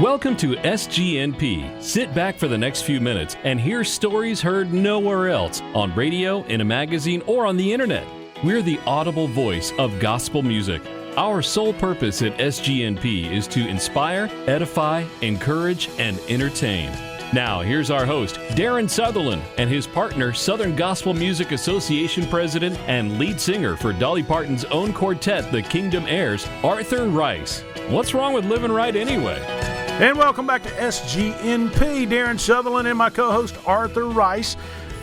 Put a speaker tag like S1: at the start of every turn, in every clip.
S1: Welcome to SGNP. Sit back for the next few minutes and hear stories heard nowhere else on radio, in a magazine, or on the internet. We're the audible voice of gospel music. Our sole purpose at SGNP is to inspire, edify, encourage, and entertain. Now, here's our host, Darren Sutherland, and his partner, Southern Gospel Music Association President and lead singer for Dolly Parton's own quartet, the Kingdom Heirs, Arthur Rice. What's wrong with living right anyway?
S2: And welcome back to SGNP. Darren Sutherland and my co-host, Arthur Rice.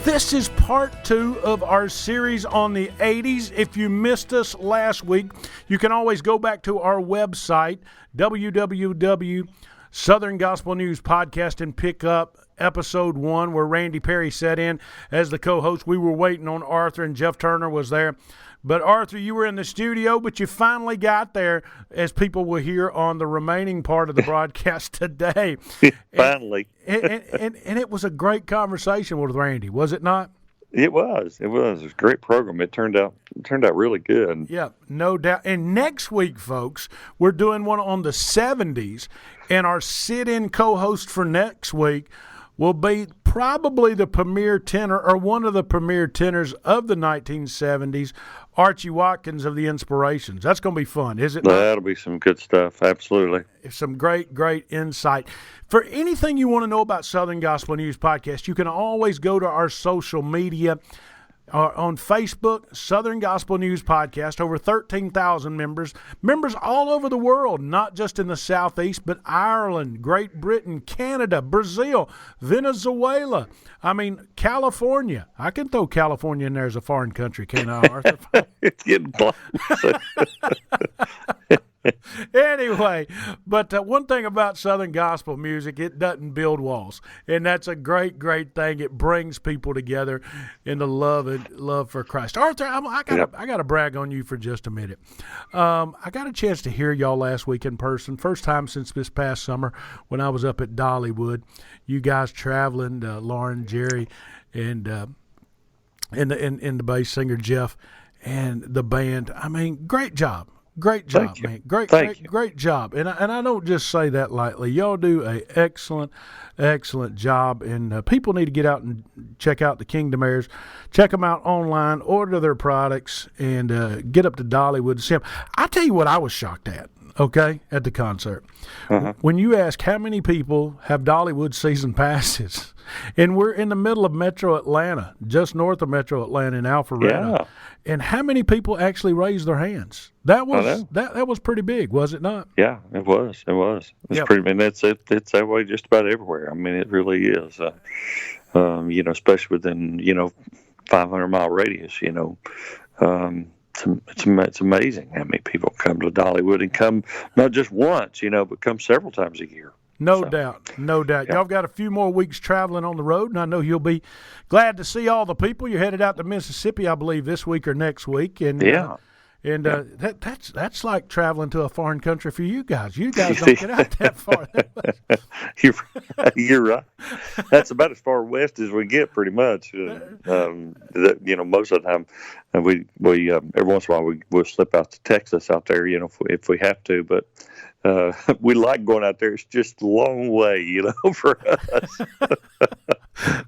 S2: This is part 2 of our series on the 80s. If you missed us last week, you can always go back to our website, Southern Gospel News Podcast, and pick up episode 1 where Randy Perry sat in as the co-host. We were waiting on Arthur, and Jeff Turner was there. But Arthur, you were in the studio, but you finally got there, as people will hear on the remaining part of the broadcast today.
S3: Finally.
S2: and it was a great conversation with Randy, was it not?
S3: It was. It was a great program. It turned out really good.
S2: Yeah, no doubt. And next week, folks, we're doing one on the 70s, and our sit-in co-host for next week will be probably the premier tenor, or one of the premier tenors of the 1970s, Archie Watkins of the Inspirations. That's going to be fun, is it not?
S3: That'll be some good stuff, absolutely.
S2: Some great, great insight. For anything you want to know about Southern Gospel News Podcast, you can always go to our social media. On Facebook, Southern Gospel News Podcast, over 13,000 members all over the world, not just in the Southeast, but Ireland, Great Britain, Canada, Brazil, Venezuela, California. I can throw California in there as a foreign country, can't I, Arthur?
S3: It's getting close.
S2: Anyway, but one thing about Southern Gospel music, it doesn't build walls, and that's a great, great thing. It brings people together in the love for Christ. Arthur, I got to brag on you for just a minute. I got a chance to hear y'all last week in person, first time since this past summer when I was up at Dollywood. You guys traveling, Lauren, Jerry, and the bass singer Jeff, and the band. Great job. Great job, man. Great job. And I don't just say that lightly. Y'all do an excellent job. And people need to get out and check out the Kingdom Heirs. Check them out online, order their products, and get up to Dollywood to see them. I tell you what I was shocked at, okay, at the concert. Uh-huh. When you ask how many people have Dollywood season passes, and we're in the middle of Metro Atlanta, just north of Metro Atlanta in Alpharetta. Yeah. And how many people actually raised their hands? That was pretty big, was it not?
S3: Yeah, it was. It's pretty. And it's that way just about everywhere. It really is. Especially within 500-mile radius. It's amazing how many people come to Dollywood and come not just once, but come several times a year.
S2: No doubt. Yeah. Y'all got a few more weeks traveling on the road, and I know you'll be glad to see all the people. You're headed out to Mississippi, I believe, this week or next week. And that's like traveling to a foreign country for you guys. You guys don't get out that far.
S3: You're right. That's about as far west as we get, pretty much. Most of the time, we every once in a while we'll slip out to Texas out there, if we have to, but. We like going out there. It's just a long way, for us.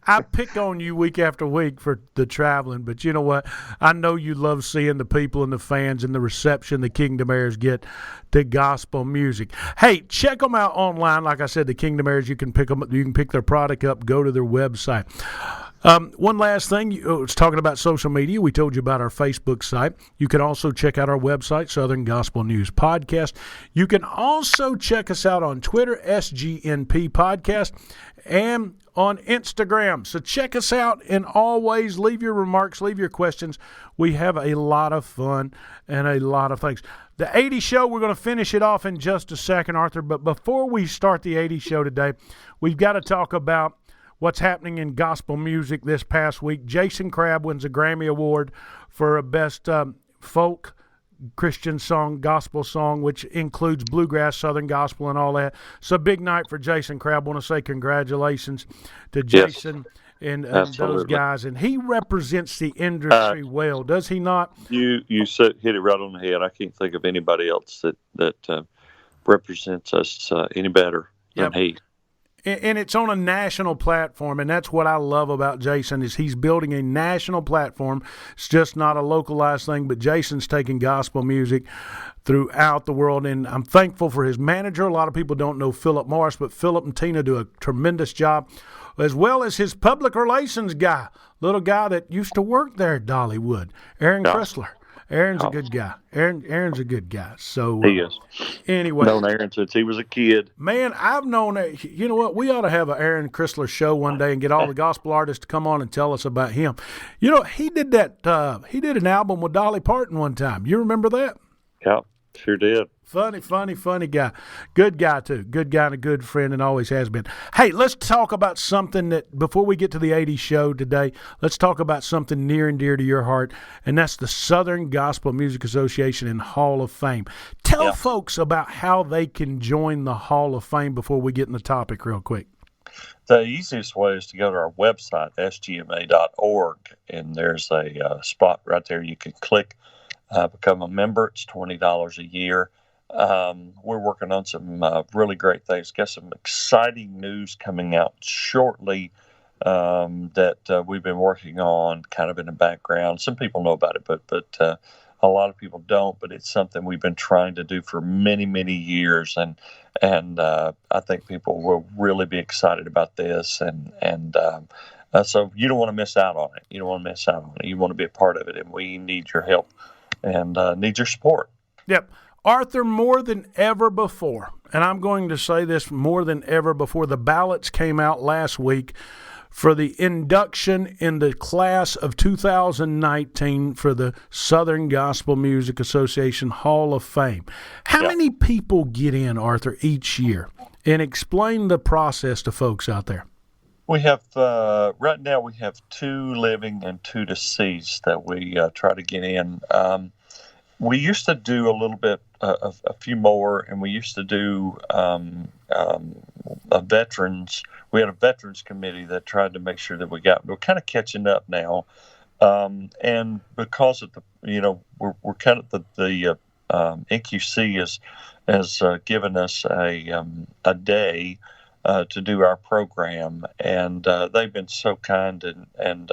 S2: I pick on you week after week for the traveling, but you know what? I know you love seeing the people and the fans and the reception the Kingdom Heirs get to gospel music. Hey, check them out online. Like I said, the Kingdom Heirs, you can pick them up. You can pick their product up. Go to their website. One last thing, it's talking about social media. We told you about our Facebook site. You can also check out our website, Southern Gospel News Podcast. You can also check us out on Twitter, SGNP Podcast, and on Instagram. So check us out, and always leave your remarks, leave your questions. We have a lot of fun and a lot of things. The 80s show, we're going to finish it off in just a second, Arthur. But before we start the 80s show today, we've got to talk about what's happening in gospel music this past week. Jason Crabb wins a Grammy Award for a Best Folk Christian Song, Gospel Song, which includes bluegrass, Southern Gospel, and all that. So big night for Jason Crabb. I want to say congratulations to Jason and those guys. And he represents the industry well, does he not?
S3: You hit it right on the head. I can't think of anybody else that represents us any better. than he.
S2: And it's on a national platform, and that's what I love about Jason is he's building a national platform. It's just not a localized thing, but Jason's taking gospel music throughout the world, and I'm thankful for his manager. A lot of people don't know Philip Morris, but Philip and Tina do a tremendous job, as well as his public relations guy, little guy that used to work there at Dollywood, Aaron Chrysler. Aaron's a good guy. Aaron's a good guy. So
S3: he is.
S2: Anyway,
S3: known Aaron since he was a kid.
S2: Man, I've known. You know what? We ought to have an Aaron Chrysler show one day and get all the gospel artists to come on and tell us about him. You know, he did that. He did an album with Dolly Parton one time. You remember that?
S3: Yeah, sure did.
S2: Funny guy. Good guy, too. Good guy and a good friend and always has been. Hey, let's talk about something that, before we get to the 80s show today, let's talk about something near and dear to your heart, and that's the Southern Gospel Music Association and Hall of Fame. Tell folks about how they can join the Hall of Fame before we get in the topic real quick.
S3: The easiest way is to go to our website, sgma.org, and there's a spot right there you can click, become a member. It's $20 a year. We're working on some really great things. Got some exciting news coming out shortly that we've been working on kind of in the background. Some people know about it, but a lot of people don't. But it's something we've been trying to do for many, many years, and I think people will really be excited about this. And so you don't want to miss out on it. You don't want to miss out on it. You want to be a part of it, and we need your help and need your support.
S2: Yep. Arthur, more than ever before, and I'm going to say this more than ever before, the ballots came out last week for the induction in the class of 2019 for the Southern Gospel Music Association Hall of Fame. How many people get in, Arthur, each year? And explain the process to folks out there.
S3: We have, right now, we have 2 living and 2 deceased that we try to get in. We used to do a little bit, a few more, and we used to do a veterans. We had a veterans committee that tried to make sure that we're kind of catching up now, and because of we're kind of the NQC has given us a day to do our program, and they've been so kind and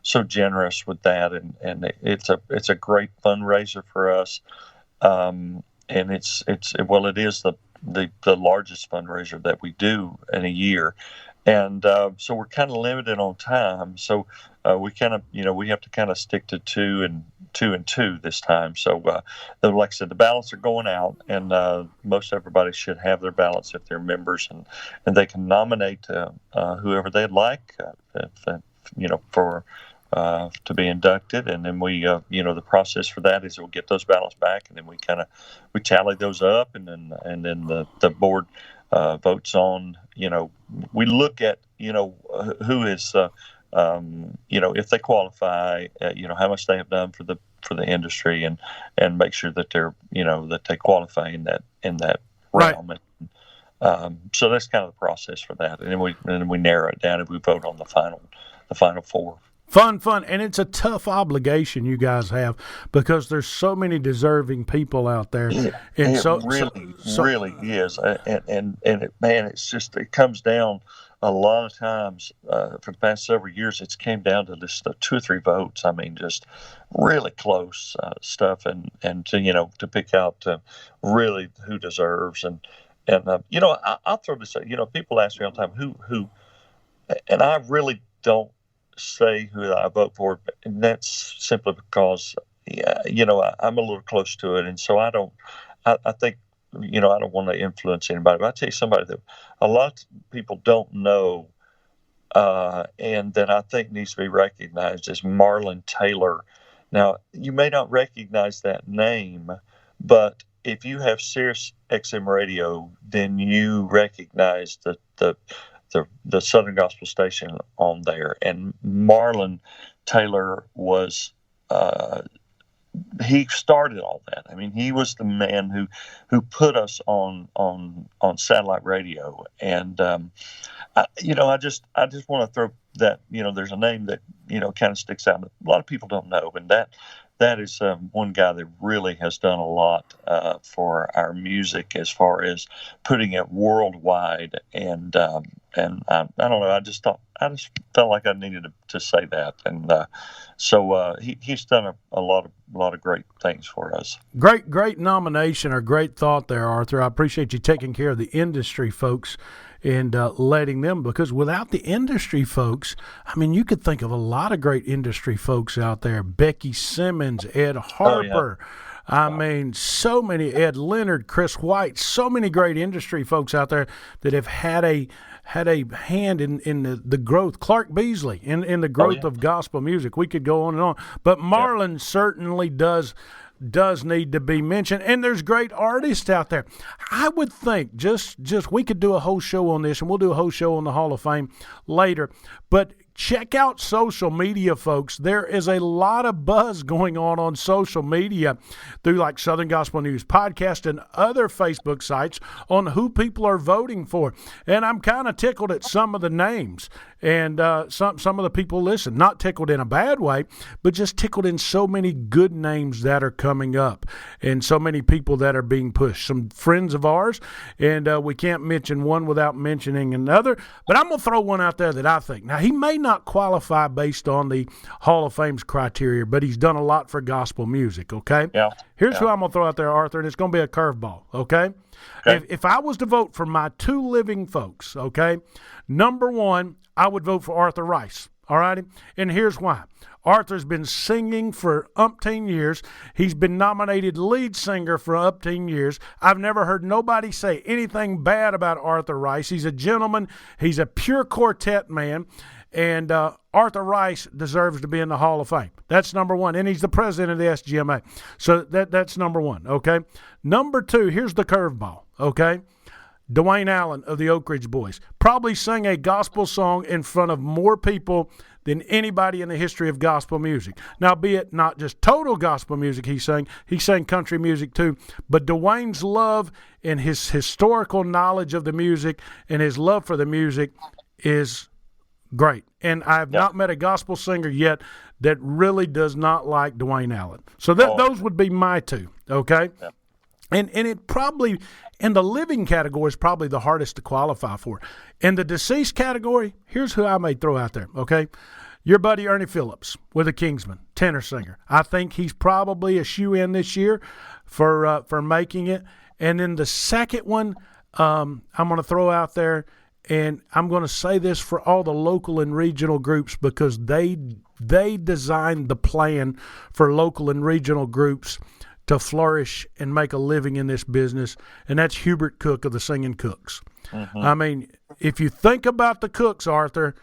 S3: so generous with that, and it's a great fundraiser for us, and it is the largest fundraiser that we do in a year, and so we're kind of limited on time, so we kind of we have to kind of stick to two and two this time. So like I said, the ballots are going out, and most everybody should have their ballots if they're members, and they can nominate whoever they'd like for to be inducted, and then we the process for that is we'll get those ballots back, and then we tally those up, and then the board votes on, we look at who is if they qualify, how much they have done for the industry, and make sure that they're that they qualify in that realm. Right. So that's kind of the process for that, and then we narrow it down and we vote on the final 4.
S2: Fun, and it's a tough obligation you guys have because there's so many deserving people out there.
S3: It really is, and it's just, it comes down a lot of times for the past several years. It's came down to just 2 or 3 votes. I mean, just really close stuff, and to pick out really who deserves, and I'll throw this out. People ask me all the time who, and I really don't say who I vote for, and that's simply because I'm a little close to it, and so I think I don't want to influence anybody, but I'll tell you somebody that a lot of people don't know, and that I think needs to be recognized is Marlon Taylor. Now, you may not recognize that name, but if you have Sirius XM radio, then you recognize the Southern Gospel Station on there. And Marlon Taylor was he started all that. I mean, he was the man who put us on satellite radio. And I just want to throw that, there's a name that kind of sticks out that a lot of people don't know, and that is one guy that really has done a lot for our music as far as putting it worldwide. And I don't know. I just felt like I needed to say that. And so he's done a lot of great things for us.
S2: Great nomination or great thought there, Arthur. I appreciate you taking care of the industry folks and letting them, because without the industry folks, I mean, you could think of a lot of great industry folks out there. Becky Simmons, Ed Harper. Oh, yeah. I mean, so many, Ed Leonard, Chris White, so many great industry folks out there that have had a hand in the growth. Clark Beasley in the growth of gospel music. We could go on and on. But Marlon certainly does need to be mentioned, and there's great artists out there. I would think just we could do a whole show on this, and we'll do a whole show on the Hall of Fame later, but check out social media, folks. There is a lot of buzz going on social media through like Southern Gospel News Podcast and other Facebook sites on who people are voting for. And I'm kind of tickled at some of the names and some of the people listen. Not tickled in a bad way, but just tickled in so many good names that are coming up and so many people that are being pushed. Some friends of ours, and we can't mention one without mentioning another. But I'm going to throw one out there that I think. Now, he may not qualify based on the Hall of Fame's criteria, but he's done a lot for gospel music, okay?
S3: Yeah.
S2: Here's who I'm going to throw out there, Arthur, and it's going to be a curveball, okay? If I was to vote for my two living folks, okay, number one, I would vote for Arthur Rice, all righty? And here's why. Arthur's been singing for umpteen years. He's been nominated lead singer for umpteen years. I've never heard nobody say anything bad about Arthur Rice. He's a gentleman. He's a pure quartet man. And Arthur Rice deserves to be in the Hall of Fame. That's number one. And he's the president of the SGMA. So that's number one, okay? Number two, here's the curveball, okay? Dwayne Allen of the Oak Ridge Boys probably sang a gospel song in front of more people than anybody in the history of gospel music. Now, be it not just total gospel music he sang country music too, but Dwayne's love and his historical knowledge of the music and his love for the music is great. And I have not met a gospel singer yet that really does not like Dwayne Allen. So those would be my two, okay? Yeah. And it probably, in the living category, is probably the hardest to qualify for. In the deceased category, here's who I may throw out there, okay? Your buddy Ernie Phillips with the Kingsmen, tenor singer. I think he's probably a shoe-in this year for making it. And then the second one I'm going to throw out there, and I'm going to say this for all the local and regional groups because they designed the plan for local and regional groups to flourish and make a living in this business, and that's Hubert Cook of the Singing Cooks. Mm-hmm. I mean, if you think about the Cooks, Arthur,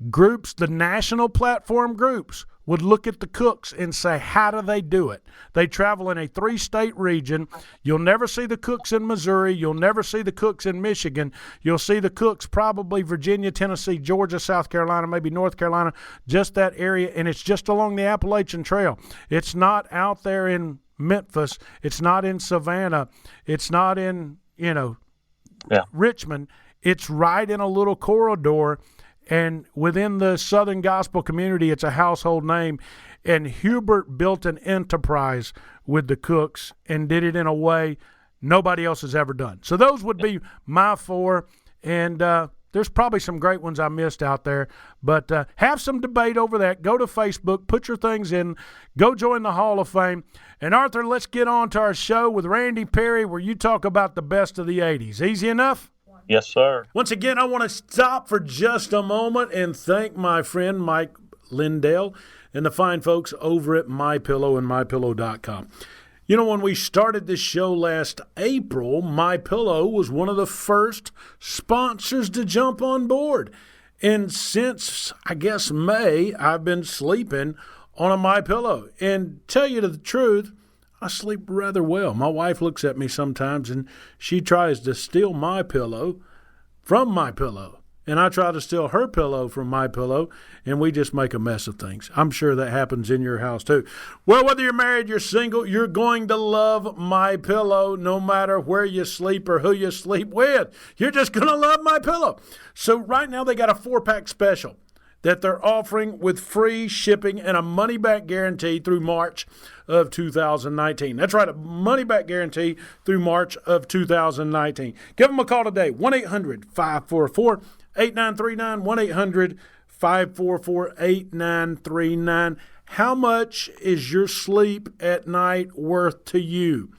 S2: groups, the national platform groups would look at the Cooks and say, how do they do it? They travel in a 3-state region. You'll never see the Cooks in Missouri. You'll never see the Cooks in Michigan. You'll see the Cooks probably Virginia, Tennessee, Georgia, South Carolina, maybe North Carolina, just that area, and it's just along the Appalachian Trail. It's not out there in Memphis. It's not in Savannah. It's not in, Richmond. It's right in a little corridor, and within the Southern gospel community, it's a household name. And Hubert built an enterprise with the Cooks and did it in a way nobody else has ever done. So those would be my four, and there's probably some great ones I missed out there, but have some debate over that. Go to Facebook, put your things in, go join the Hall of Fame. And, Arthur, let's get on to our show with Randy Perry where you talk about the best of the 80s. Easy enough?
S3: Yes, sir.
S2: Once again, I want to stop for just a moment and thank my friend Mike Lindell and the fine folks over at MyPillow and MyPillow.com. You know, when we started this show last April, MyPillow was one of the first sponsors to jump on board. And since, I guess, May, I've been sleeping on a MyPillow. And tell you the truth, I sleep rather well. My wife looks at me sometimes and she tries to steal my pillow from my pillow. And I try to steal her pillow from my pillow, and we just make a mess of things. I'm sure that happens in your house too. Well, whether you're married, you're single, you're going to love My Pillow no matter where you sleep or who you sleep with. You're just going to love My Pillow. So right now they got a 4-pack special. that they're offering with free shipping and a money-back guarantee through March of 2019. That's right, a money-back guarantee through March of 2019. Give them a call today, 1-800-544-8939, 1-800-544-8939. How much is your sleep at night worth to you?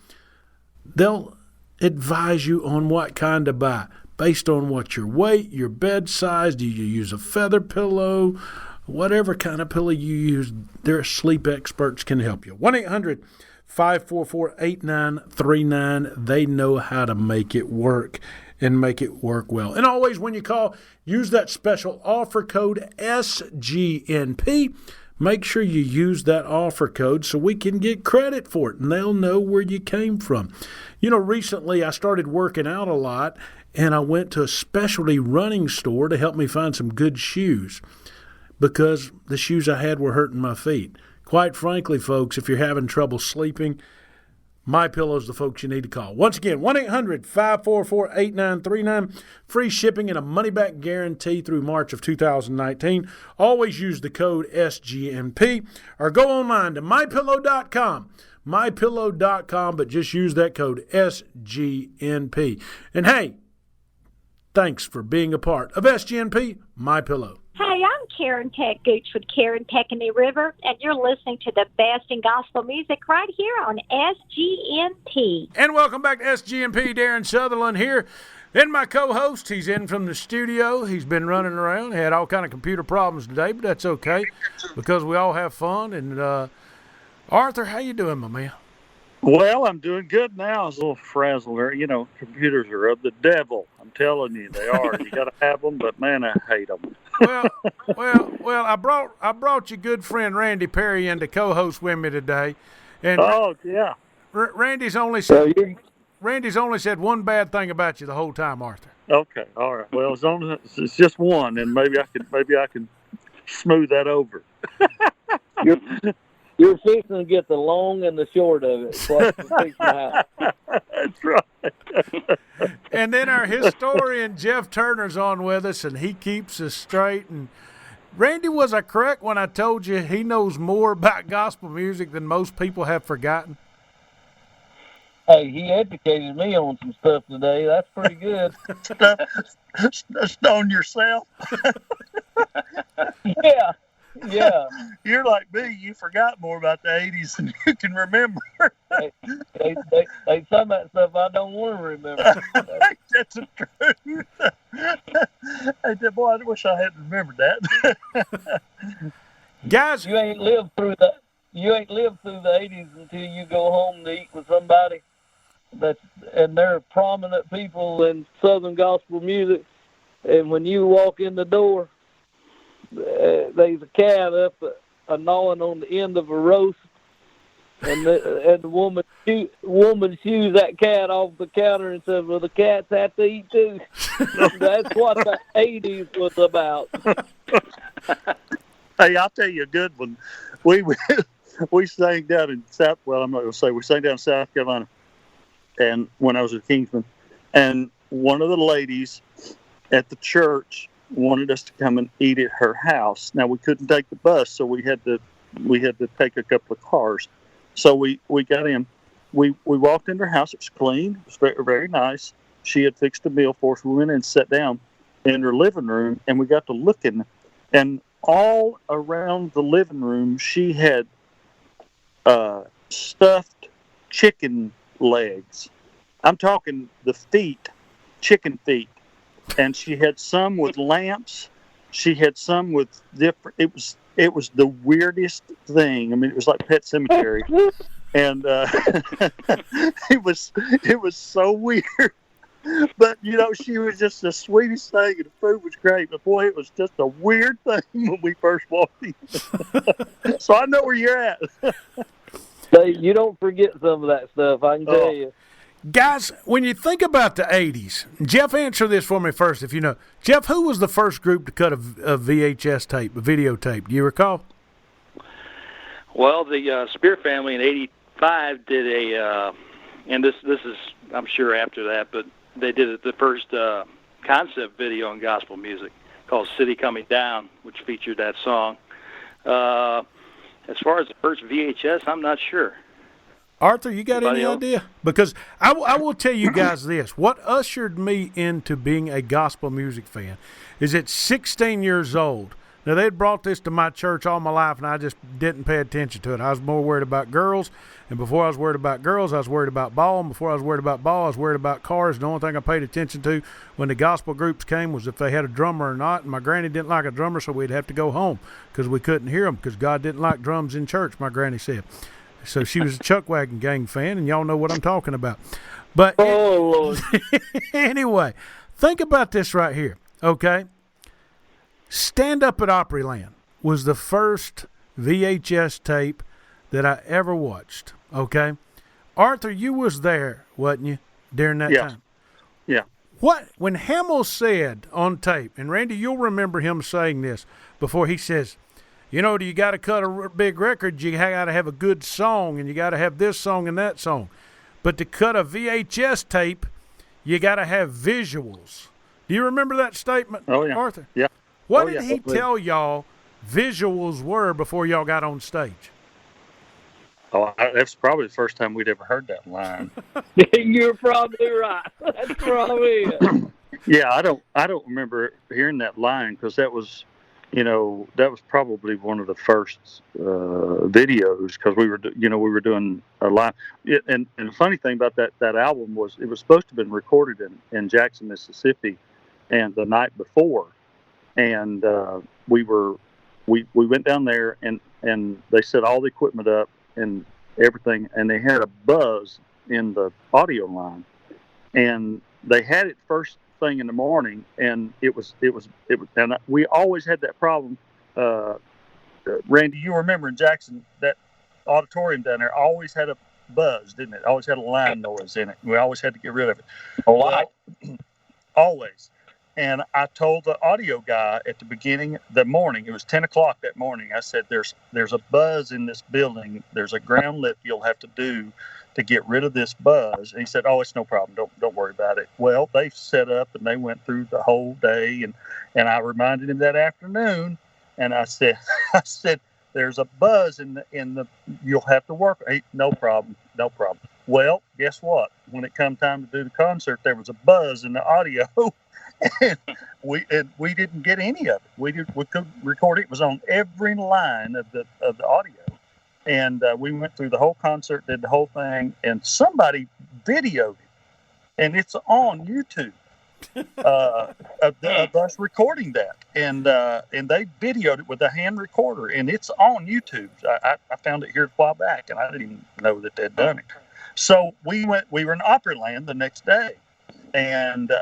S2: They'll advise you on what kind to buy based on what your weight, your bed size. Do you use a feather pillow? Whatever kind of pillow you use, their sleep experts can help you. 1-800-544-8939. They know how to make it work and make it work well. And always when you call, use that special offer code SGNP. Make sure you use that offer code so we can get credit for it, and they'll know where you came from. You know, recently I started working out a lot, and I went to a specialty running store to help me find some good shoes because the shoes I had were hurting my feet. Quite frankly, folks, if you're having trouble sleeping, MyPillow's the folks you need to call. Once again, 1-800-544-8939. Free shipping and a money-back guarantee through March of 2019. Always use the code SGMP or go online to MyPillow.com. MyPillow.com, but just use that code SGNP. And hey, thanks for being a part of SGNP MyPillow.
S4: Hey, I'm Karen Peck Gooch with Karen Peck and the River, and you're listening to the best in gospel music right here on SGNP.
S2: And welcome back to SGNP. Darren Sutherland here. And my co-host, he's in from the studio. He's been running around. He had all kind of computer problems today, but that's okay because we all have fun. And Arthur, how you doing, my man?
S5: Well, I'm doing good now. I was a little frazzled there. You know, computers are of the devil. I'm telling you, they are. You got to have them, but man, I hate them.
S2: Well. I brought your good friend Randy Perry in to co-host with me today, and
S5: yeah,
S2: Randy's only said one bad thing about you the whole time, Arthur.
S5: Okay, all right. Well, it's just one, and maybe I can smooth that over.
S6: You're fixing to get the long and the short of it.
S5: That's right.
S2: And then our historian Jeff Turner's on with us, and he keeps us straight. And Randy, was I correct when I told you he knows more about gospel music than most people have forgotten?
S6: Hey, he educated me on some stuff today. That's pretty good.
S5: On yourself?
S6: Yeah.
S5: You're like me. You forgot more about the 80s than you can remember.
S6: Hey, some of that stuff I don't want to remember.
S5: That's the truth. Hey, boy, I wish I had remembered that.
S2: Guys,
S6: you ain't lived through the 80s until you go home to eat with somebody and they're prominent people in Southern gospel music, and when you walk in the door, there's a cat up gnawing on the end of a roast, and the woman shoos that cat off the counter and says, "Well, the cats have to eat too." That's what the 80s was about.
S5: Hey, I'll tell you a good one. We sang down in South. Well, I'm not going to say we sang down in South Carolina, and when I was at Kingsman, and one of the ladies at the church wanted us to come and eat at her house. Now we couldn't take the bus, so we had to take a couple of cars. So we got in. We walked into her house. It was clean. It was very, very nice. She had fixed a meal for us. We went in and sat down in her living room, and we got to looking. And all around the living room, she had stuffed chicken legs. I'm talking the feet, chicken feet. And she had some with lamps. She had some with different. It was the weirdest thing. I mean, it was like Pet Cemetery, and it was so weird. But you know, she was just the sweetest thing, and the food was great. But boy, it was just a weird thing when we first walked in. So I know where you're at.
S6: You don't forget some of that stuff. I can tell you.
S2: Guys, when you think about the 80s, Jeff, answer this for me first if you know. Jeff, who was the first group to cut a VHS tape, a videotape? Do you recall?
S7: Well, the Spear family in '85 did and this is, I'm sure, after that, but they did the first concept video on gospel music called City Coming Down, which featured that song. As far as the first VHS, I'm not sure.
S2: Arthur, you got
S7: Anybody
S2: any
S7: else?
S2: idea? Because I will tell you guys this. What ushered me into being a gospel music fan is at 16 years old. Now, they'd brought this to my church all my life, and I just didn't pay attention to it. I was more worried about girls, and before I was worried about girls, I was worried about ball, and before I was worried about ball, I was worried about cars. The only thing I paid attention to when the gospel groups came was if they had a drummer or not, and my granny didn't like a drummer, so we'd have to go home because we couldn't hear them because God didn't like drums in church, my granny said. So she was a Chuck Wagon Gang fan, and y'all know what I'm talking about. But
S6: Oh, Lord.
S2: anyway, think about this right here, okay? Stand Up at Opryland was the first VHS tape that I ever watched, okay? Arthur, you was there, wasn't you, during that time?
S5: Yeah.
S2: When Hamill said on tape, and Randy, you'll remember him saying this before he says, you know, you got to cut a big record, you got to have a good song, and you got to have this song and that song. But to cut a VHS tape, you got to have visuals. Do you remember that statement, Arthur?
S5: Yeah.
S2: What did he tell y'all visuals were before y'all got on stage?
S5: Oh, that's probably the first time we'd ever heard that line.
S6: You're probably right. That's probably it.
S5: Yeah, I don't remember hearing that line because that was probably one of the first videos because we were doing a line. And the funny thing about that album was it was supposed to have been recorded in Jackson, Mississippi, and the night before. And we went down there and they set all the equipment up and everything, and they had a buzz in the audio line, and they had it first thing in the morning, and it was, and we always had that problem. Randy, you remember in Jackson that auditorium down there always had a buzz, didn't it? Always had a line noise in it. We always had to get rid of it. Always. And I told the audio guy at the beginning of the morning, it was 10 o'clock that morning, I said, there's a buzz in this building. There's a ground lift you'll have to do to get rid of this buzz. And he said, oh, it's no problem. Don't worry about it. Well, they set up and they went through the whole day. And I reminded him that afternoon. And I said, there's a buzz in the you'll have to work. Hey, no problem. Well, guess what? When it come time to do the concert, there was a buzz in the audio. And we didn't get any of it. We couldn't record it. It was on every line of the audio, and we went through the whole concert, did the whole thing, and somebody videoed it, and it's on YouTube of us recording that, and they videoed it with a hand recorder, and it's on YouTube. I found it here a while back, and I didn't even know that they'd done it. So we were in Opryland the next day, and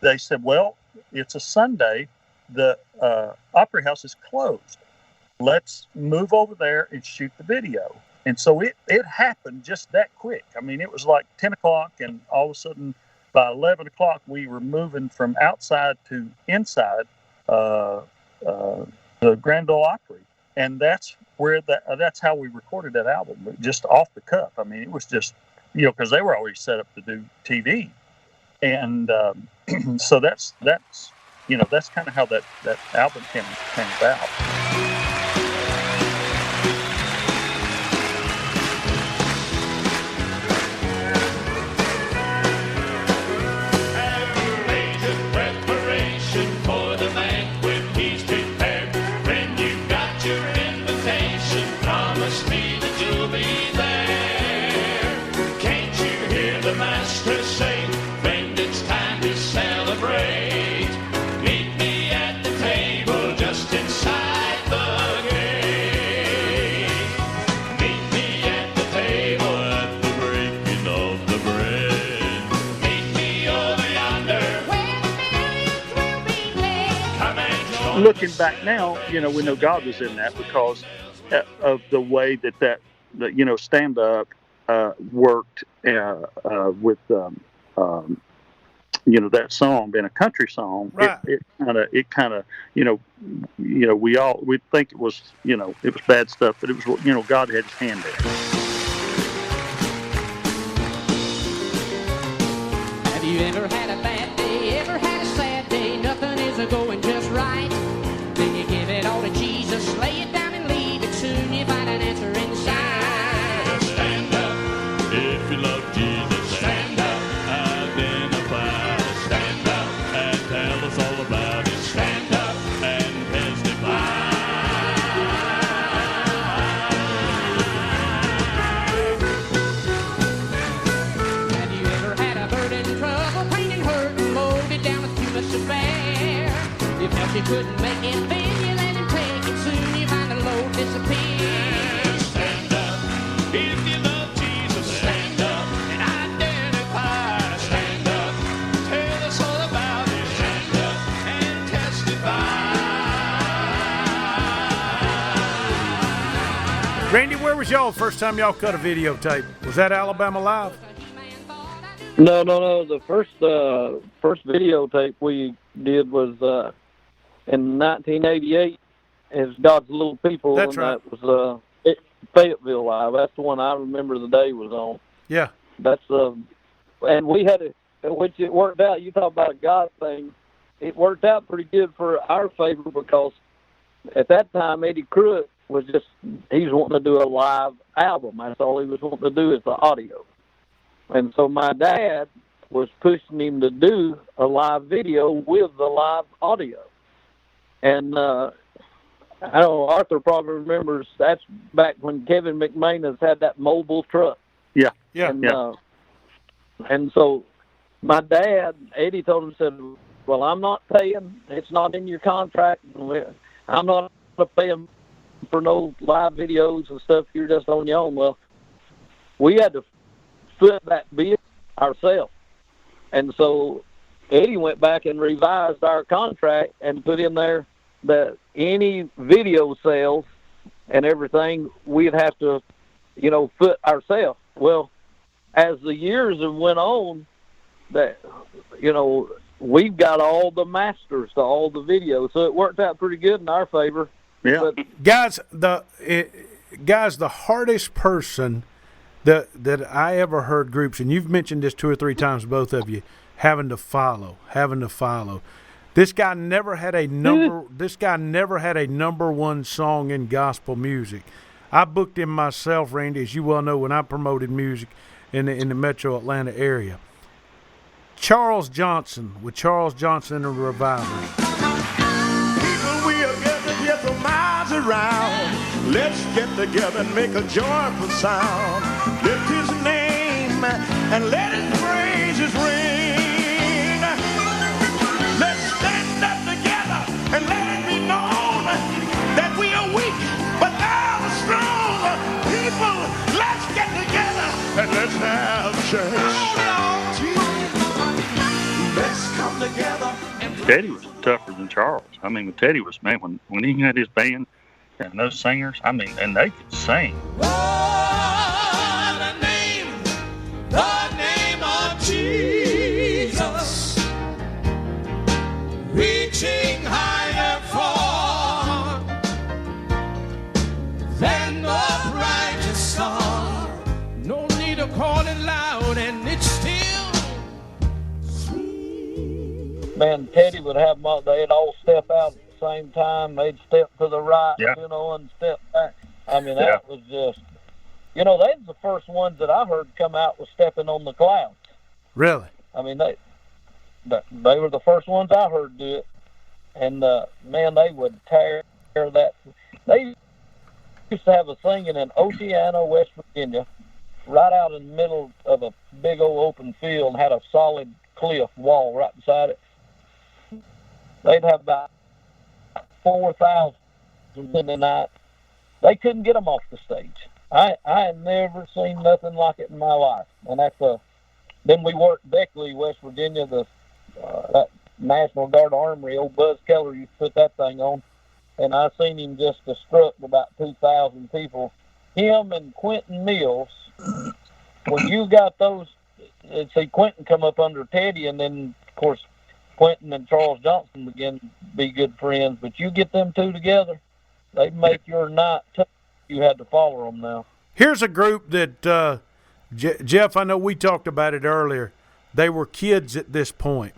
S5: they said, well, it's a Sunday. The Opry House is closed. Let's move over there and shoot the video. And so it happened just that quick. I mean, it was like 10 o'clock, and all of a sudden, by 11 o'clock, we were moving from outside to inside the Grand Ole Opry. And that's that's how we recorded that album, just off the cuff. I mean, it was just, because they were already set up to do TV. And so that's kind of how that album came about. Looking back now, we know God was in that because of the way that stand up worked with that song being a country song.
S2: Right.
S5: It kind of we think it was it was bad stuff, but it was God had His hand there.
S8: Have you ever had a bad day? Ever had a sad day? Nothing is going good. so fair. You felt you couldn't make it big, you let him take it. Soon you find the load disappear. Stand up if you love Jesus. Stand up and identify. Stand up, tell us all about it. Stand up and testify.
S2: Randy, where was y'all first time y'all cut a videotape? Was that Alabama Live?
S6: No. The first videotape we did was in 1988 as God's Little People.
S2: That's right.
S6: That was Fayetteville Live. That's the one I remember the day was on.
S2: Yeah.
S6: That's and we had it, which it worked out. You talk about a God thing. It worked out pretty good for our favor because at that time Eddie Pruitt was he's wanting to do a live album. That's all he was wanting to do is the audio. And so my dad was pushing him to do a live video with the live audio. And I know Arthur probably remembers that's back when Kevin McManus had that mobile truck.
S5: Yeah.
S6: And so my dad, Eddie told him, said, well, I'm not paying. It's not in your contract. I'm not paying for no live videos and stuff. You're just on your own. Well, we had to foot that bill ourselves. And so Eddie went back and revised our contract and put in there that any video sales and everything, we'd have to, foot ourselves. Well, as the years have went on, that, we've got all the masters to all the videos. So it worked out pretty good in our favor.
S5: Yeah.
S6: But,
S2: Guys, the hardest person that I ever heard groups, and you've mentioned this 2 or 3 times, both of you, having to follow. This guy never had a number one song in gospel music. I booked him myself, Randy, as you well know, when I promoted music in the metro Atlanta area. Charles Johnson, with Charles Johnson and the Revivers.
S9: People, we are gathered for miles around. Let's get together and make a joyful sound. Lift his name and let his praises ring. Let's stand up together and let it be known that we are weak, but thou art strong. People, let's get together and let's have church. Let's come together.
S3: Teddy was tougher than Charles. I mean, Teddy was, man, when he had his band and those singers, I mean, and they could sing.
S8: What a name, the name of Jesus, reaching higher far than the brightest star. No need of calling loud, and it's still sweet.
S6: man, Teddy would have them all. They'd all step out at the same time. They'd step to the right, and step back. I mean, that was just, they was the first ones that I heard come out was stepping on the clouds.
S2: Really?
S6: I mean, they were the first ones I heard do it. And, man, they would tear that. They used to have a singing in Oceana, West Virginia, right out in the middle of a big old open field, and had a solid cliff wall right beside it. They'd have about 4,000 in the night. They couldn't get them off the stage. I had never seen nothing like it in my life. And that's then we worked Beckley, West Virginia, that National Guard Armory. Old Buzz Keller used to put that thing on. And I seen him just destruct about 2,000 people. Him and Quentin Mills, when you got those, see, Quentin come up under Teddy, and then, of course, Quentin and Charles Johnson began to be good friends. But you get them two together, they make your night tough. You had to follow them now.
S2: Here's a group that, Jeff, I know we talked about it earlier. They were kids at this point.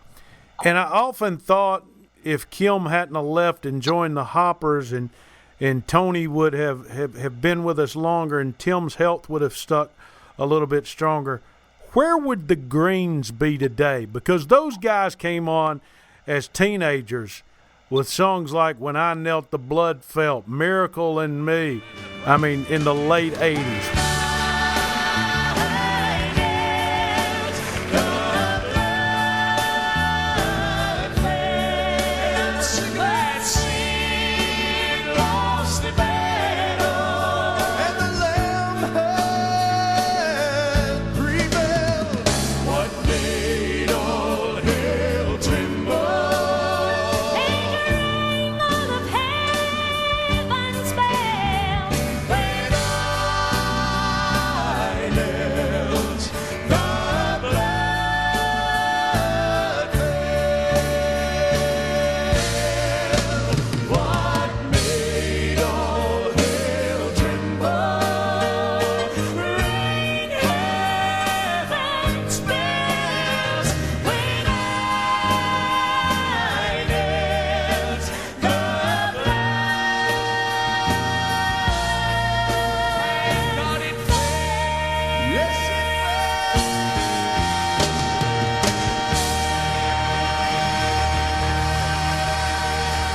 S2: And I often thought if Kim hadn't have left and joined the Hoppers and Tony would have been with us longer and Tim's health would have stuck a little bit stronger, where would the Greens be today? Because those guys came on as teenagers with songs like When I Knelt the Blood Felt, Miracle in Me, I mean, in the late 80s.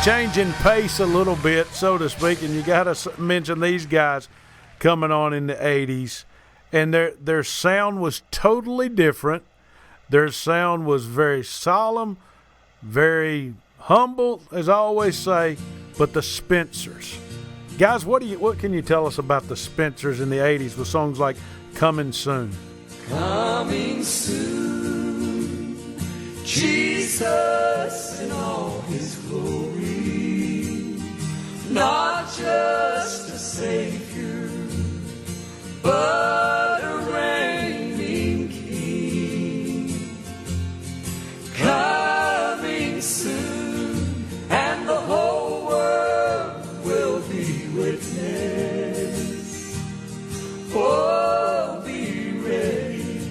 S2: changing pace a little bit, so to speak, and you got to mention these guys coming on in the 80s, and their sound was totally different. Their sound was very solemn, very humble, as I always say, but the Spencers. Guys, what can you tell us about the Spencers in the 80s with songs like Coming Soon?
S10: Coming soon, Jesus in all his glory, not just a Savior, but a reigning King. Coming soon, and the whole world will be witness. Oh, be ready,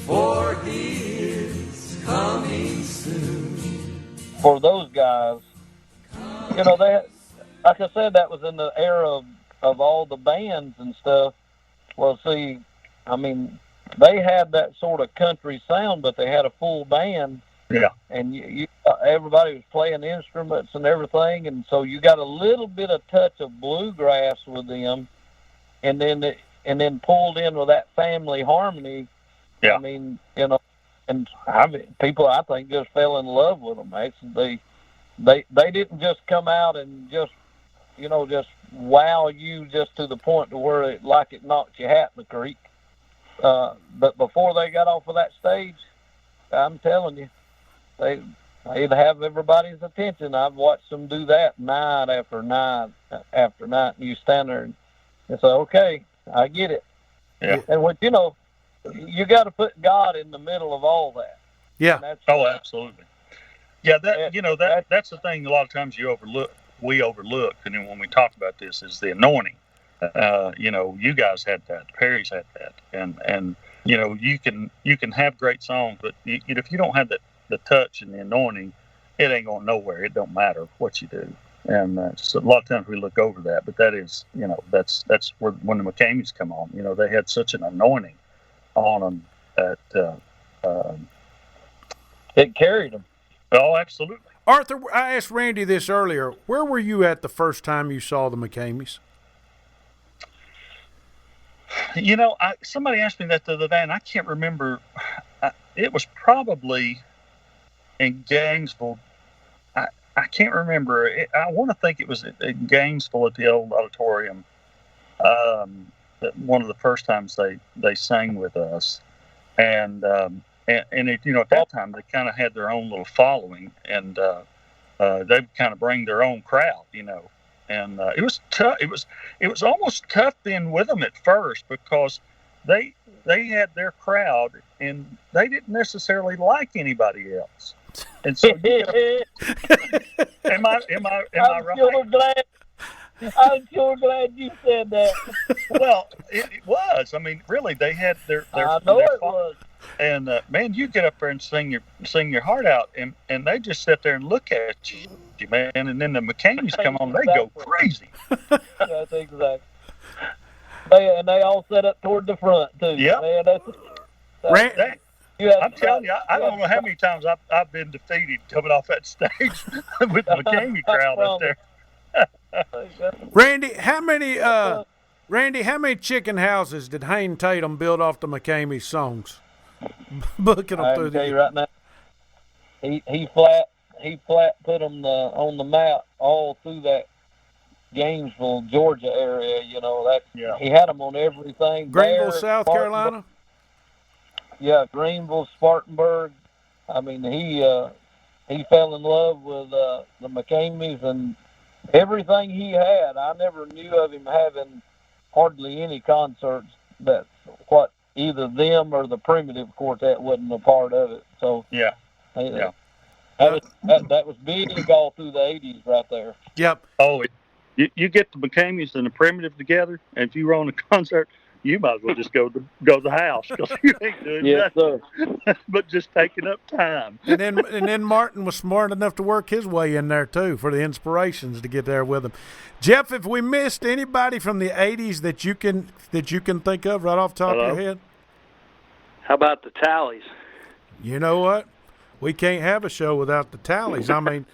S10: for he is coming soon.
S6: For those guys, you know, like I said, that was in the era of all the bands and stuff. Well, see, I mean, they had that sort of country sound, but they had a full band.
S5: Yeah.
S6: And everybody was playing instruments and everything, and so you got a little bit of touch of bluegrass with them, and then pulled in with that family harmony.
S5: Yeah.
S6: I mean, you know, and people I think just fell in love with them. Actually, they didn't just come out and just wow you just to the point to where it knocked your hat in the creek. But before they got off of that stage, I'm telling you, they'd have everybody's attention. I've watched them do that night after night after night. And you stand there and say, okay, I get it.
S5: Yeah.
S6: And you got to put God in the middle of all that.
S2: Yeah.
S5: Oh, absolutely. Yeah, that's the thing. A lot of times we overlook, and then when we talk about this, is the anointing. You guys had that, Perry's had that, and you can have great songs, but if you don't have the touch and the anointing, it ain't going nowhere. It don't matter what you do, and so a lot of times we look over that. But that is, that's where when the McCameys come on, they had such an anointing on them that
S6: it carried them.
S5: Oh, absolutely.
S2: Arthur, I asked Randy this earlier. Where were you at the first time you saw the McCameys?
S5: Somebody asked me that the other day, and I can't remember. It was probably in Gainesville. I can't remember. I want to think it was in Gainesville at the old auditorium. One of the first times they sang with us, and at that time they kind of had their own little following, and they kind of bring their own crowd, and it was tough. It was almost tough being with them at first because they had their crowd and they didn't necessarily like anybody else. And so, am I right?
S6: I'm sure glad you said that.
S5: Well, it was. I mean, really, they had their
S6: I know it was.
S5: And man, you get up there and sing your heart out, and they just sit there and look at you, man. And then the McCameys come on, they go crazy.
S6: That's exactly. They all set up toward the front too.
S5: Yeah. I'm telling you, I don't know how many times I've been defeated coming off that stage with the McCamey crowd up there.
S2: Randy, how many chicken houses did Hayne Tatum build off the McCamey songs? Booking them through
S6: the right now. He flat put them on the map all through that Gainesville, Georgia area. He had them on everything.
S2: Greenville, South Carolina.
S6: Yeah, Greenville, Spartanburg. I mean, he fell in love with the McCameys and everything he had. I never knew of him having hardly any concerts that either them or the Primitive Quartet wasn't a part of it. So that was big all through the 80s right there.
S2: Yep.
S5: Oh, you get the McCameys and the Primitive together, and if you were on a concert, you might as well just go to the house because you ain't doing nothing but just taking up time.
S2: And then Martin was smart enough to work his way in there too for the inspirations to get there with him. Jeff, if we missed anybody from the 80s that you can think of right off the top of your head?
S7: How about the Tallies?
S2: You know what? We can't have a show without the Tallies. I mean,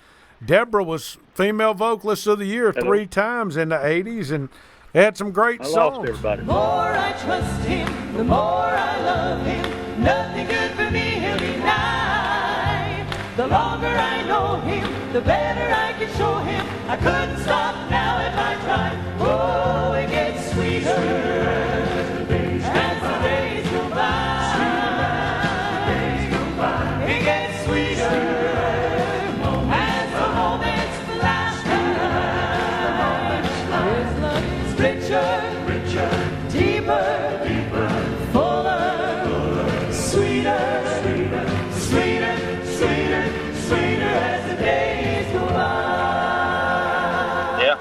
S2: Deborah was Female Vocalist of the Year 3 times in the 80s, and they had some great
S5: I
S2: songs.
S5: lost everybody.
S10: The more I trust him, the more I love him. Nothing good for me he'll deny. The longer I know him, the better I can show him. I couldn't stop now if I tried. Oh, it gets sweeter as the days go by. It gets sweeter as the moments fly. His love is richer, deeper, fuller, sweeter, sweeter as the days go by.
S7: Yeah.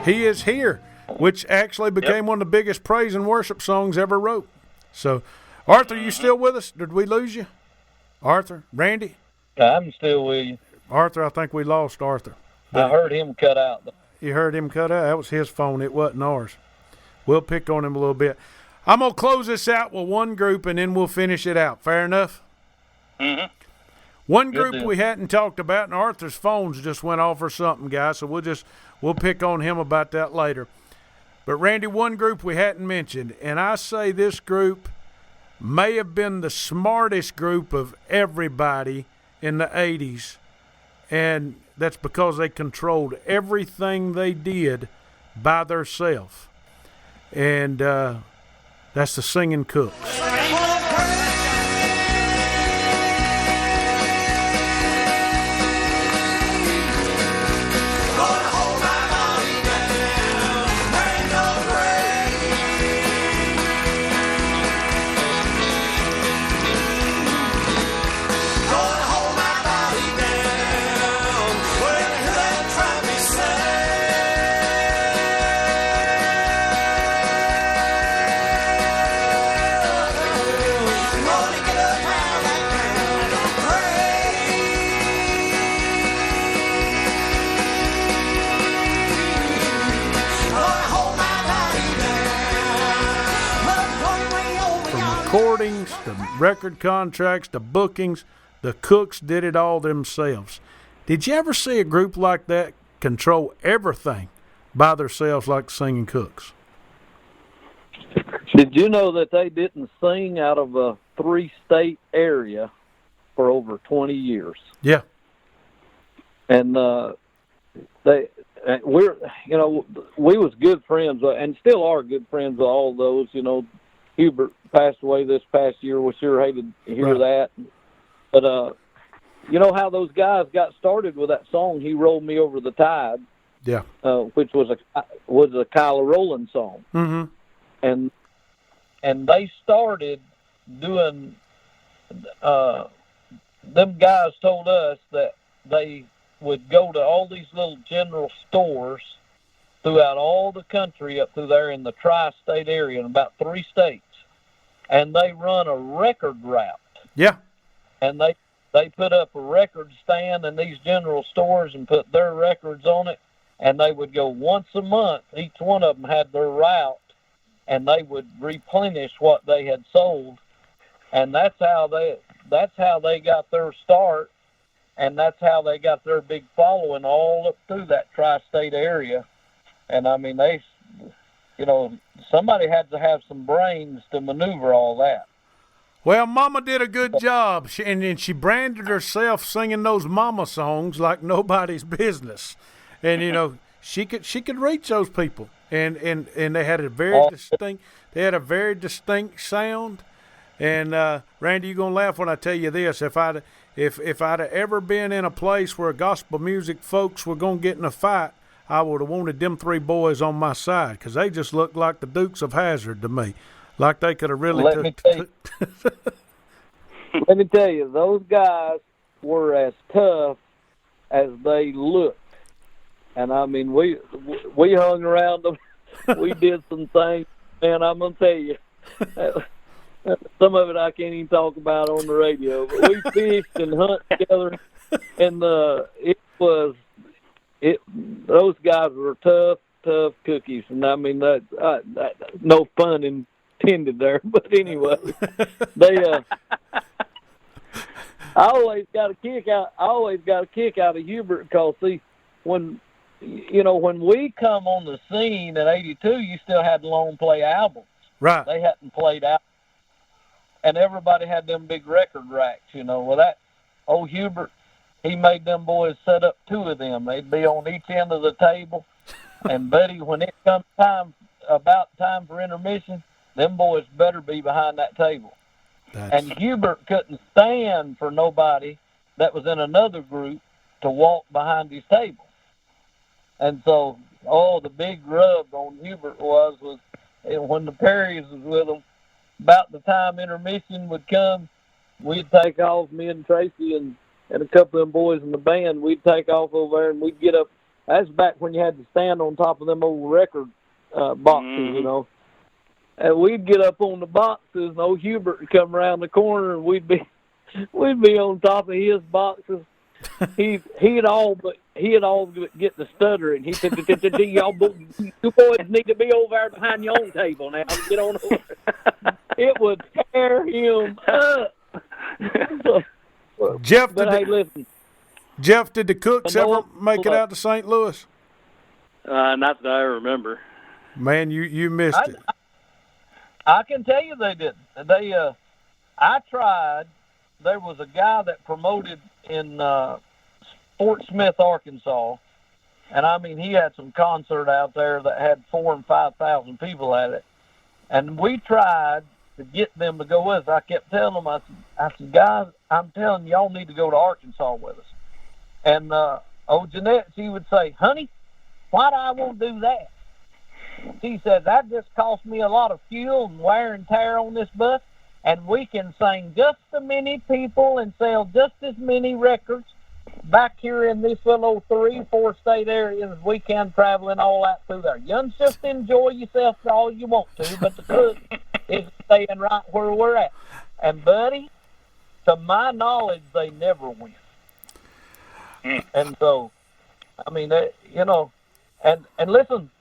S2: He Is Here, which actually became one of the biggest praise and worship songs ever wrote. So, Arthur, you still with us? Did we lose you? Arthur? Randy?
S6: I'm still with you.
S2: Arthur, I think we lost Arthur.
S6: I heard him cut out.
S2: You heard him cut out? That was his phone. It wasn't ours. We'll pick on him a little bit. I'm going to close this out with one group, and then we'll finish it out. Fair enough?
S7: Mm-hmm.
S2: One
S6: Good
S2: group
S6: deal.
S2: we hadn't talked about, and Arthur's phones just went off or something, guys, so we'll pick on him about that later. But, Randy, one group we hadn't mentioned, and I say this group may have been the smartest group of everybody in the 80s, and that's because they controlled everything they did by themselves. And that's the Singing Cooks. Recordings, the record contracts, the bookings, the Cooks did it all themselves. Did you ever see a group like that control everything by themselves like the Singing Cooks?
S6: Did you know that they didn't sing out of a 3-state area for over 20 years?
S2: Yeah.
S6: And we was good friends, and still are good friends with all those. You know, Hubert passed away this past year. We sure hated to hear that. But you know how those guys got started with that song, "He Rolled Me Over the Tide,"
S2: Yeah.
S6: which was a Kyla Rowland song.
S2: Mm-hmm.
S6: And they started doing. Them guys told us that they would go to all these little general stores throughout all the country up through there in the tri-state area in about 3 states, and they run a record route.
S2: Yeah.
S6: And they put up a record stand in these general stores and put their records on it, and they would go once a month. Each one of them had their route, and they would replenish what they had sold, and that's how they got their start, and that's how they got their big following all up through that tri-state area. And I mean, somebody had to have some brains to maneuver all that.
S2: Well, Mama did a good job, and she branded herself singing those Mama songs like nobody's business. And she could reach those people, and they had a very distinct sound. And Randy, you're gonna laugh when I tell you this: if I'd ever been in a place where gospel music folks were gonna get in a fight, I would have wanted them 3 boys on my side, because they just looked like the Dukes of Hazzard to me, like they could have really.
S6: Let me tell you, those guys were as tough as they looked, and I mean, we hung around them, we did some things, and I'm gonna tell you. Some of it I can't even talk about on the radio, but we fished and hunted together, and those guys were tough cookies, and I mean that no pun intended there, but anyway, I always got a kick out of Hubert because see, when we come on the scene in '82, you still had long play albums.
S2: Right.
S6: They hadn't played out, and everybody had them big record racks. Well, that old Hubert, he made them boys set up 2 of them. They'd be on each end of the table, and Buddy, when it comes about time for intermission, them boys better be behind that table. And Hubert couldn't stand for nobody that was in another group to walk behind his table. And so, the big rub on Hubert was when the Perrys was with him, about the time intermission would come, we'd take off, me and Tracy and a couple of them boys in the band, we'd take off over there and we'd get up. That's back when you had to stand on top of them old record boxes, And we'd get up on the boxes, and old Hubert would come around the corner, and we'd be on top of his boxes. He'd all get the stuttering. He said, "Y'all boys need to be over there behind your own table now. Get on over." It would tear him up.
S2: Jeff,
S6: listen.
S2: Jeff, did the Cooks ever make it out to St. Louis?
S7: Not that I remember.
S2: Man, you missed it.
S6: I can tell you they didn't. I tried. There was a guy that promoted in Fort Smith, Arkansas, and I mean he had some concert out there that had 4,000 and 5,000 people at it, and we tried to get them to go with us. I kept telling them, I said, guys, I'm telling y'all need to go to Arkansas with us. And old Jeanette, she would say, honey, why do I want to do that? She said, that just cost me a lot of fuel and wear and tear on this bus, and we can sing just as many people and sell just as many records back here in this little 3-4 state area as we can traveling all that through there. You just enjoy yourself all you want to, but the truth is staying right where we're at. And, buddy, to my knowledge, they never win. And so, I mean, and listen,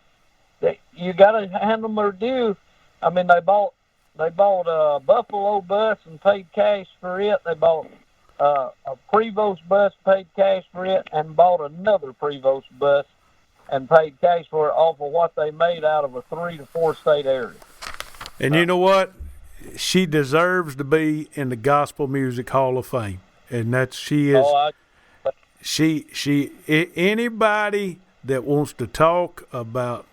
S6: you got to hand them their due. I mean, they bought a Buffalo bus and paid cash for it. They bought a Prevost bus, paid cash for it, and bought another Prevost bus and paid cash for it off of what they made out of a 3 to 4 state area.
S2: And you know what? She deserves to be in the Gospel Music Hall of Fame, and she is. Anybody that wants to talk about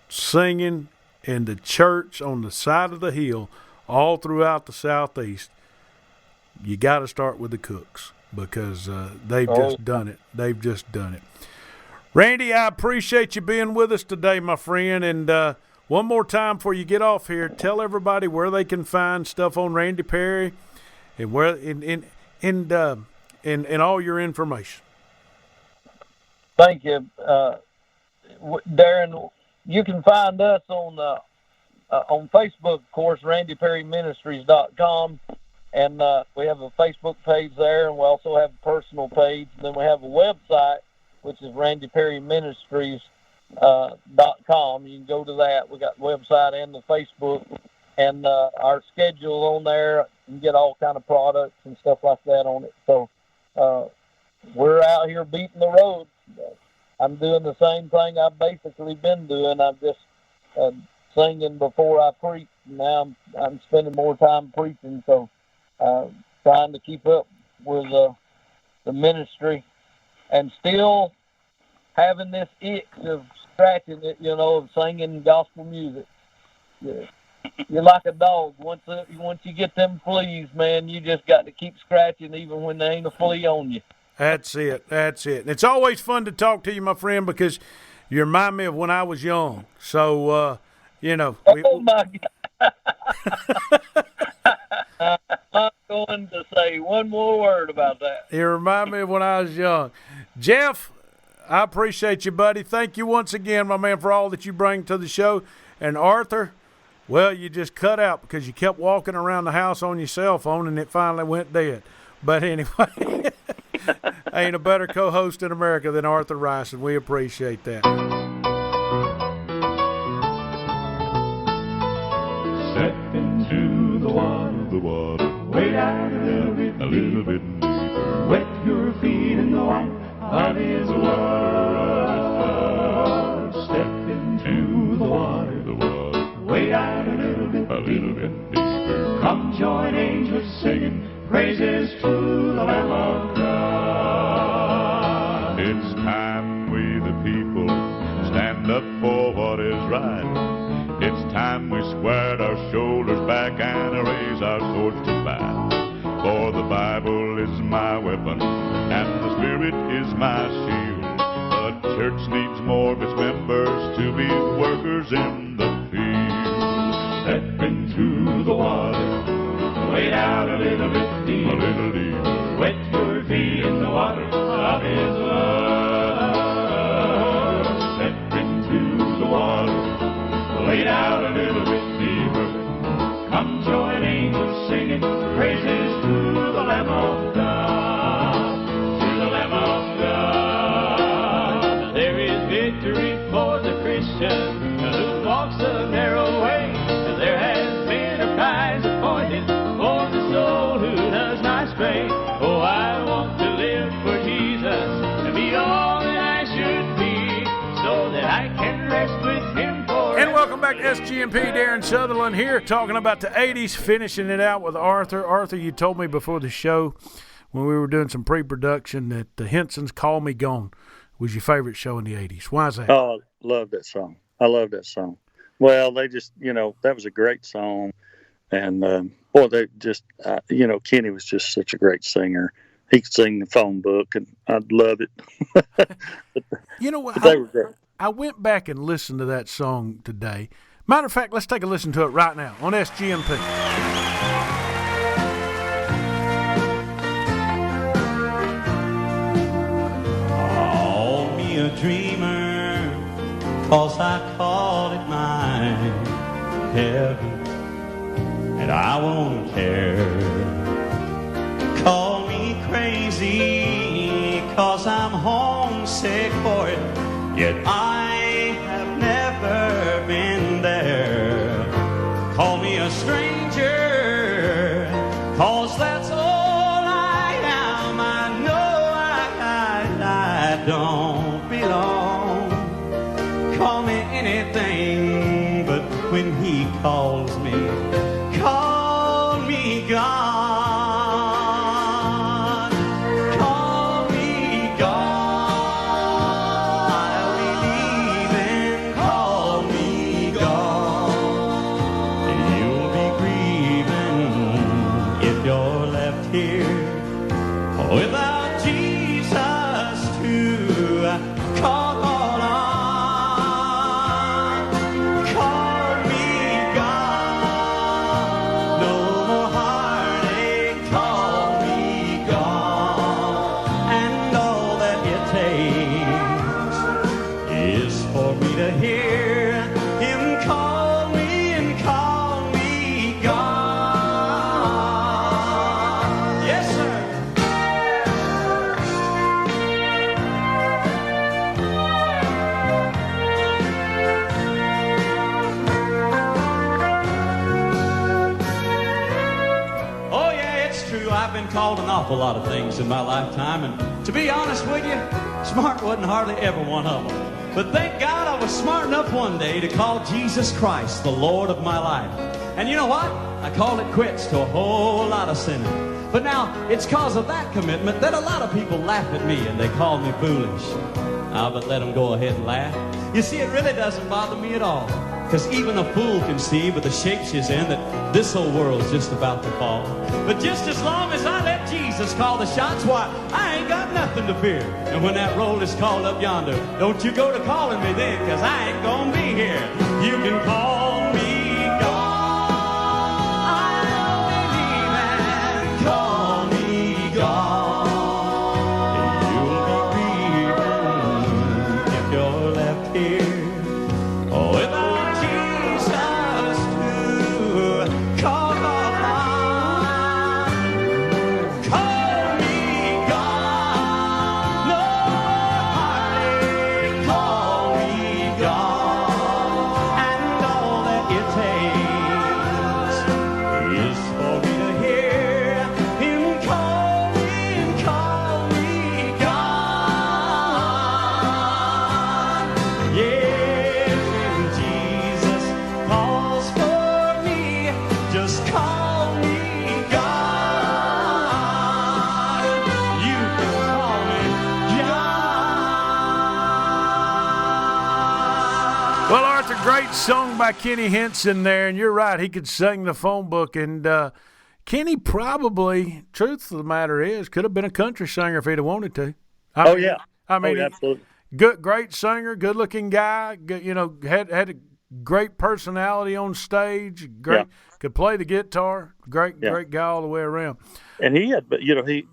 S2: singing in the church on the side of the hill all throughout the Southeast, you got to start with the Cooks because they've just done it. They've just done it. Randy, I appreciate you being with us today, my friend. And one more time before you get off here, tell everybody where they can find stuff on Randy Perry and where in all your information.
S6: Thank you, Darren. You can find us on Facebook, of course, RandyPerryMinistries.com, and we have a Facebook page there, and we also have a personal page. And then we have a website, which is RandyPerryMinistries.com. You can go to that. We got the website and the Facebook, and our schedule on there. You can get all kind of products and stuff like that on it. So we're out here beating the road. I'm doing the same thing I've basically been doing. I'm just singing before I preach. Now I'm spending more time preaching, so trying to keep up with the ministry and still having this itch of scratching it, of singing gospel music. Yeah. You're like a dog. Once you get them fleas, man, you just got to keep scratching even when there ain't a flea on you.
S2: That's it. And it's always fun to talk to you, my friend, because you remind me of when I was young. So,
S6: Oh, my God. I'm not going to say one more word about that.
S2: You remind me of when I was young. Jeff, I appreciate you, buddy. Thank you once again, my man, for all that you bring to the show. And Arthur, well, you just cut out because you kept walking around the house on your cell phone and it finally went dead. But anyway, ain't a better co-host in America than Arthur Rice, and we appreciate that.
S9: Step into the water, way down a little bit
S11: It's time we the people stand up for what is right. It's time we squared our shoulders back and raise our swords to fight. For the Bible is my weapon and the Spirit is my shield. The church needs more of its members to be workers in the field. Step into the water, wade out a little bit deeper, a little deeper. Wet your feet in the water of His love. Step into the water, wade out a little bit deeper. Come join angels singing praises to the Lamb of God, to the Lamb of God. There is victory for the Christian who walks the narrow way. There has been a prize appointed for the soul who does not stray. Oh, I want to live for Jesus and be all that I should be, so that I can rest with Him forever.
S2: And welcome back to SGMP. Darren Sutherland here, talking about the 80s, finishing it out with Arthur. Arthur, you told me before the show when we were doing some pre-production that the Henson's Call Me Gone was your favorite show in the 80s. Why is that?
S5: Oh, I love that song. I love that song. Well, they just, that was a great song. And, boy, they just, Kenny was just such a great singer. He could sing the phone book, and I'd love it.
S2: You know what?
S5: They were great.
S2: I went back and listened to that song today. Matter of fact, let's take a listen to it right now on SGMP.
S12: Call me a dreamer, 'cause I call it mine, heaven, and I won't care. Call me crazy, 'cause I'm homesick for it, yet I have never been there. Call me a stranger, 'cause that's all I am. I know I don't belong. Call me anything, but when He calls me, call me God. Without Jesus to call on, call me God. No more heartache, call me God. And all that it takes is for me to hear Him call me and call me God. Yes, sir. I've been called an awful lot of things in my lifetime, and to be honest with you, smart wasn't hardly ever one of them. But thank God I was smart enough one day to call Jesus Christ the Lord of my life. And you know what? I called it quits to a whole lot of sinning. But now, it's cause of that commitment that a lot of people laugh at me and they call me foolish. But let them go ahead and laugh. You see, it really doesn't bother me at all. Because even a fool can see with the shape she's in that this whole world's just about to fall. But just as long as I let Jesus call the shots, why, I ain't got nothing to fear. And when that roll is called up yonder, don't you go to calling me then, because I ain't gonna be here. You can call me God. I'll believe and call me God. You'll be grieving if you're left here without
S2: a great song by Kenny Henson there, and you're right, he could sing the phone book. And Kenny probably, truth of the matter is, could have been a country singer if he'd have wanted to. I mean,
S5: Absolutely.
S2: Good, great singer, good-looking guy. Good, had a great personality on stage. Great, could play the guitar. Great guy all the way around.
S5: And he had,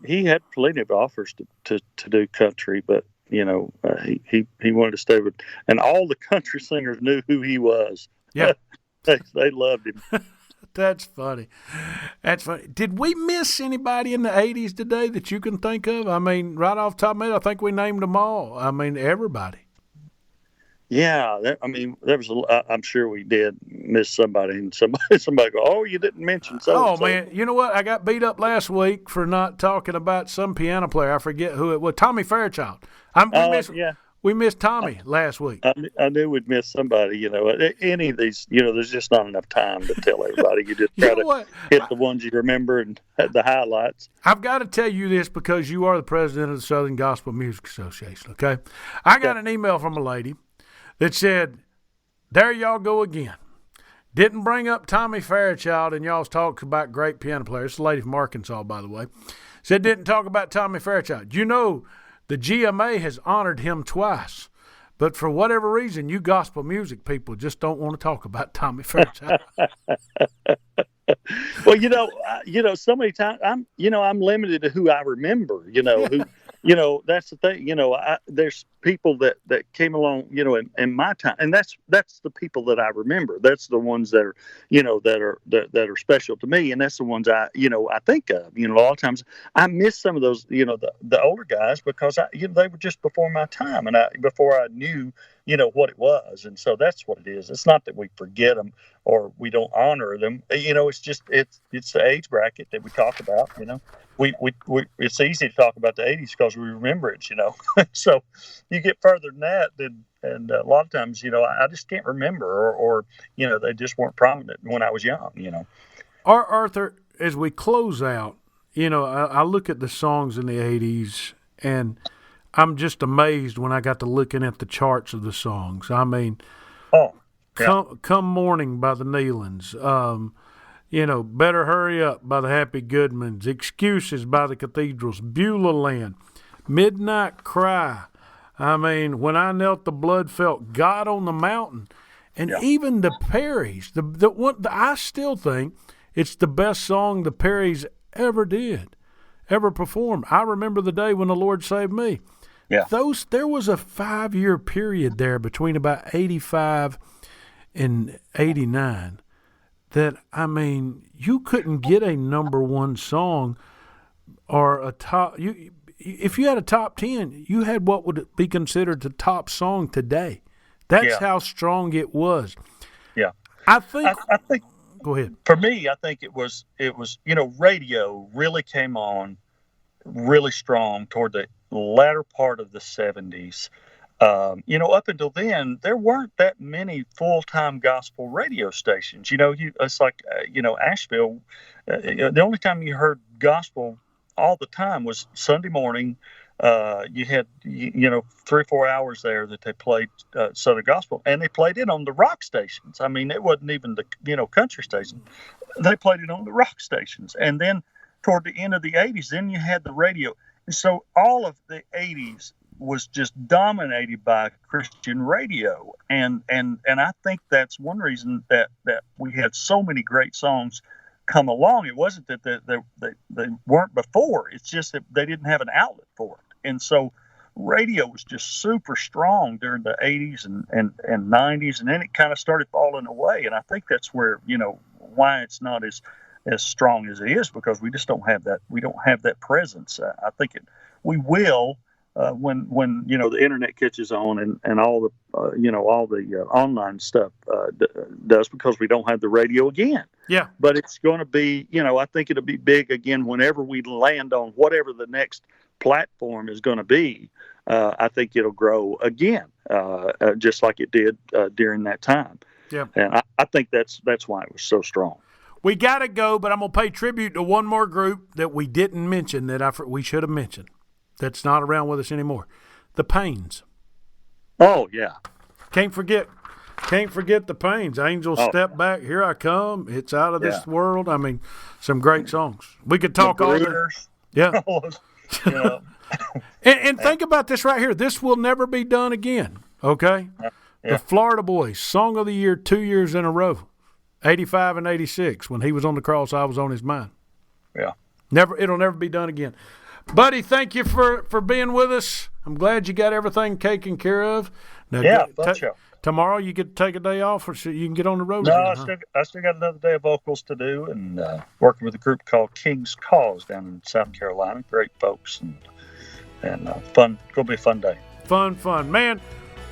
S5: he had plenty of offers to do country, but he wanted to stay with. And all the country singers knew who he was.
S2: Yeah,
S5: they loved him.
S2: That's funny. That's funny. Did we miss anybody in the 80s today that you can think of? I mean, right off the top of my head, I think we named them all. I mean, everybody.
S5: Yeah, there was. I'm sure we did miss somebody, and somebody go, "Oh, you didn't mention so."
S2: Oh man, you know what? I got beat up last week for not talking about some piano player. I forget who it was. Tommy Fairchild. We missed Tommy last week.
S5: I knew we'd miss somebody. Any of these, there's just not enough time to tell everybody. You just try to hit the ones you remember and the highlights.
S2: I've got to tell you this because you are the president of the Southern Gospel Music Association. Okay, I got an email from a lady that said, "There y'all go again. Didn't bring up Tommy Fairchild in y'all's talks about great piano players." It's a lady from Arkansas, by the way. Said didn't talk about Tommy Fairchild. The GMA has honored him twice, but for whatever reason, you gospel music people just don't want to talk about Tommy Fairchild.
S5: Well, so many times I'm limited to who I remember. That's the thing. There's people that came along, in my time, and that's the people that I remember. That's the ones that are, that are special to me, and that's the ones I think of. A lot of times I miss some of those, the older guys because they were just before my time, and before I knew, what it was, and so that's what it is. It's not that we forget them or we don't honor them. It's just it's the age bracket that we talk about. We it's easy to talk about the 80s because we remember it, So you get further than that, and a lot of times, I just can't remember, or they just weren't prominent when I was young,
S2: Arthur, as we close out, I look at the songs in the 80s, and I'm just amazed when I got to looking at the charts of the songs. I mean, Come Morning by the Nealons, Better Hurry Up by the Happy Goodmans, Excuses by the Cathedrals, Beulah Land, Midnight Cry. I mean, When I Knelt the Blood Felt, God on the Mountain, and even the Perrys. I still think it's the best song the Perrys ever performed. I remember the day when the Lord saved me.
S5: Yeah.
S2: There was a 5-year period there between about 85 and 89 that, I mean, you couldn't get a number one song or a top. If you had a top 10, you had what would be considered the top song today. That's how strong it was.
S5: Yeah.
S2: I think. Go ahead.
S5: For me, I think it was radio really came on really strong toward the latter part of the 70s. Up until then, there weren't that many full-time gospel radio stations. It's like, Asheville, the only time you heard gospel all the time was Sunday morning. You had, 3 or 4 hours there that they played Southern Gospel, and they played it on the rock stations. I mean, it wasn't even the, country station. They played it on the rock stations. And then toward the end of the 80s, then you had the radio. And so all of the 80s was just dominated by Christian radio. And I think that's one reason that we had so many great songs come along. It wasn't that they weren't before. It's just that they didn't have an outlet for it. And so radio was just super strong during the 80s and 90s. And then it kind of started falling away. And I think that's where, why it's not as strong as it is, because we just don't have that. We don't have that presence. I think we will when the internet catches on and all the online stuff does, because we don't have the radio again.
S2: Yeah.
S5: But it's going to be, I think it'll be big again whenever we land on whatever the next platform is going to be. I think it'll grow again, just like it did during that time.
S2: Yeah.
S5: And I think that's why it was so strong.
S2: We got to go, but I'm going to pay tribute to one more group that we didn't mention that we should have mentioned that's not around with us anymore. The Pains.
S5: Oh, yeah.
S2: Can't forget Can't forget the pains. Angel, step back. Here I come. It's out of this world. I mean, some great songs. We could talk all day. Yeah.
S5: You know.
S2: And think about this right here. This will never be done again. Okay. The Florida Boys, Song of the Year 2 years in a row, 85 and 86. When he was on the cross, I was on his mind.
S5: Yeah.
S2: It'll never be done again. Buddy, thank you for being with us. I'm glad you got everything taken care of. Now, tomorrow you get to take a day off, or so you can get on the road again.
S5: No, I still got another day of vocals to do, and working with a group called King's Cause down in South Carolina. Great folks, and fun. Gonna be a fun day.
S2: Fun, man.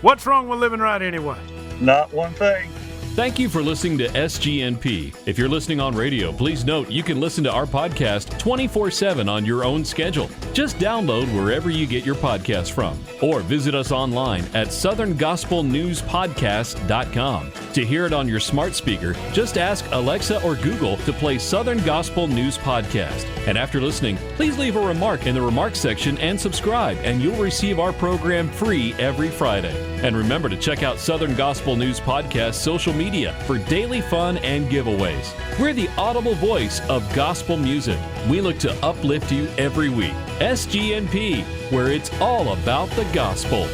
S2: What's wrong with living right anyway?
S5: Not one thing.
S1: Thank you for listening to SGNP. If you're listening on radio, please note you can listen to our podcast 24/7 on your own schedule. Just download wherever you get your podcasts from, or visit us online at southerngospelnewspodcast.com. To hear it on your smart speaker, just ask Alexa or Google to play Southern Gospel News Podcast. And after listening, please leave a remark in the remarks section and subscribe, and you'll receive our program free every Friday. And remember to check out Southern Gospel News Podcast social media for daily fun and giveaways. We're the audible voice of gospel music. We look to uplift you every week. SGNP, where it's all about the gospel.